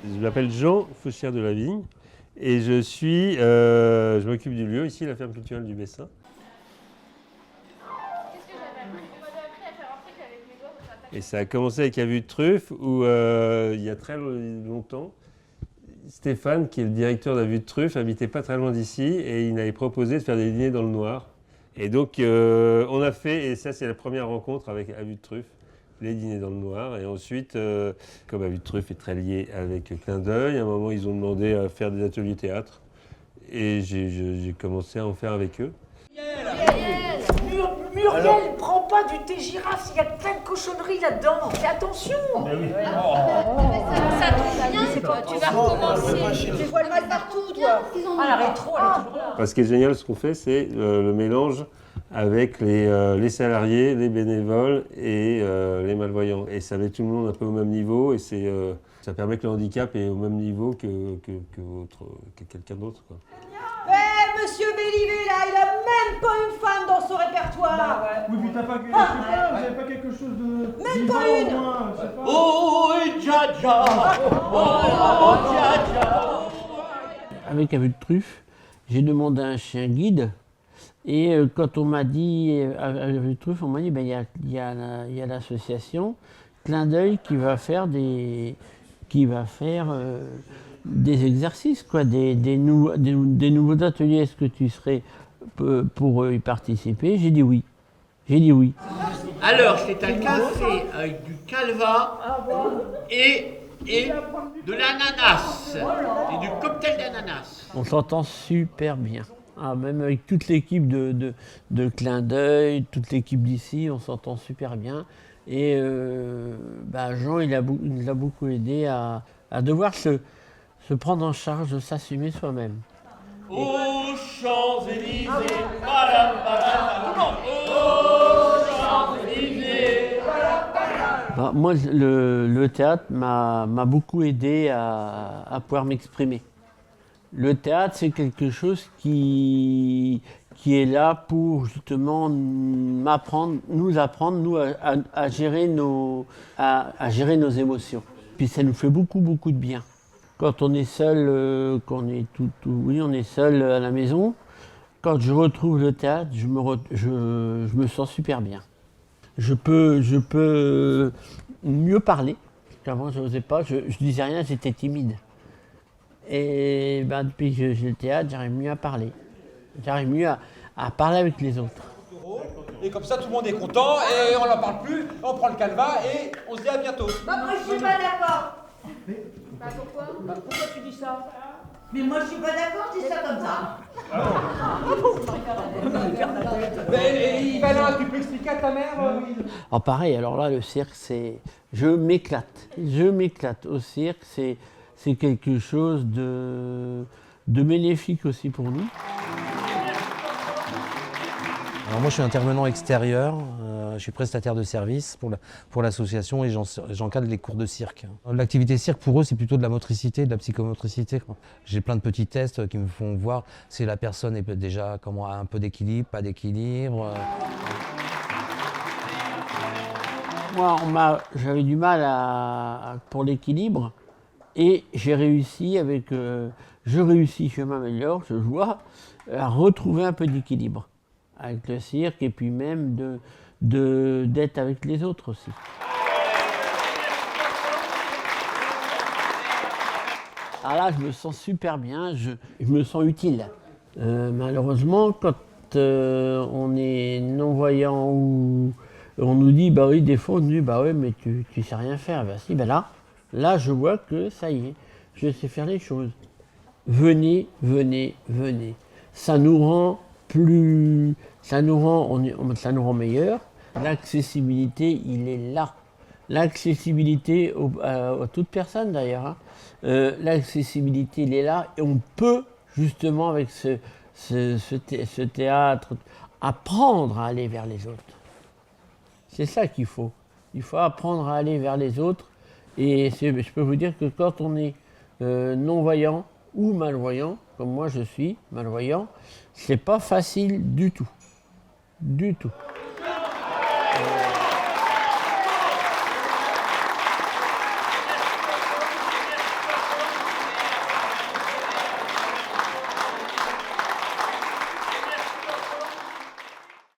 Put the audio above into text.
Je m'appelle Jean Fauchière de la Vigne et je m'occupe du lieu ici, la ferme culturelle du Bessin. Et ça a commencé avec un vue de truffe où il y a très longtemps, Stéphane, qui est le directeur d'un vue de truffe, habitait pas très loin d'ici et il m'avait proposé de faire des dîners dans le noir. Et donc on a fait, et ça c'est la première rencontre avec un vue de truffe, les dîners dans le noir. Et ensuite, comme un vue de truffe est très lié avec Clin d'œil, à un moment ils ont demandé à faire des ateliers théâtre et j'ai commencé à en faire avec eux. Muriel, prends pas du thé girafe, il y a plein de cochonneries là-dedans. Fais attention. Ça tombe bien, tu vas recommencer. Tu vois le mal partout, toi. Ah, la rétro, elle est toujours là. Parce que ce qui est génial, ce qu'on fait, c'est le mélange avec les salariés, les bénévoles et les malvoyants. Et ça met tout le monde un peu au même niveau et ça permet que le handicap est au même niveau que quelqu'un d'autre, quoi. Monsieur Bélivet, là, il a même pas une femme dans son répertoire. Bah ouais. Oui, puis t'as pas, vous avez pas quelque chose de... Même pas une. Moins, je sais pas. Oh, dja dja, oh, dja dja. Avec un vue de truffe, j'ai demandé un chien guide. Et quand on m'a dit, avec vue de truffe, on m'a dit, ben, il y a l'association Clin d'œil qui va faire des exercices, quoi, des nouveaux ateliers. Est-ce que tu serais pour y participer? J'ai dit oui. Alors, c'est un café avec du calva et de l'ananas. C'est du cocktail d'ananas. On s'entend super bien. Ah, même avec toute l'équipe de Clin d'œil, toute l'équipe d'ici, on s'entend super bien. Et Jean, il nous a beaucoup aidé à devoir se prendre en charge, de s'assumer soi-même. Aux Champs-Élysées, madame, tout le monde. Aux Champs-Élysées. Moi, le théâtre m'a beaucoup aidé à pouvoir m'exprimer. Le théâtre, c'est quelque chose qui est là pour justement nous apprendre à gérer nos émotions. Puis ça nous fait beaucoup de bien. Quand on est seul, on est seul à la maison. Quand je retrouve le théâtre, je me sens super bien. Je peux mieux parler. Avant, je n'osais pas, je disais rien, j'étais timide. Et depuis que j'ai le théâtre, j'arrive mieux à parler. J'arrive mieux à parler avec les autres. Et comme ça, tout le monde est content et on n'en parle plus, on prend le calva et on se dit à bientôt. Moi, je suis pas d'accord. Pourquoi? Pourquoi tu dis ça? Mais moi, je suis pas d'accord, je dis ça comme ça. Mais Yvalin, tu peux expliquer à ta mère Alors pareil, alors là, le cirque, c'est... Je m'éclate. Au cirque, c'est quelque chose de bénéfique aussi pour nous. Alors moi je suis intervenant extérieur, je suis prestataire de service pour l'association et j'encadre les cours de cirque. L'activité cirque pour eux c'est plutôt de la motricité, de la psychomotricité. J'ai plein de petits tests qui me font voir si la personne est déjà a un peu d'équilibre, pas d'équilibre. Moi j'avais du mal pour l'équilibre et j'ai réussi je m'améliore, je vois, à retrouver un peu d'équilibre avec le cirque et puis même d'être avec les autres aussi. Alors là, je me sens super bien, je me sens utile. Malheureusement, quand on est non-voyant ou on nous dit, bah oui, des fois on nous dit, bah oui, mais tu sais rien faire. Ben si, là, je vois que ça y est, je sais faire les choses. Venez. Ça nous rend meilleurs. L'accessibilité, il est là. L'accessibilité à toute personne d'ailleurs. Hein. L'accessibilité, il est là et on peut justement avec ce théâtre apprendre à aller vers les autres. C'est ça qu'il faut. Il faut apprendre à aller vers les autres. Et je peux vous dire que quand on est non-voyant ou malvoyant, comme moi je suis malvoyant, c'est pas facile du tout. Du tout.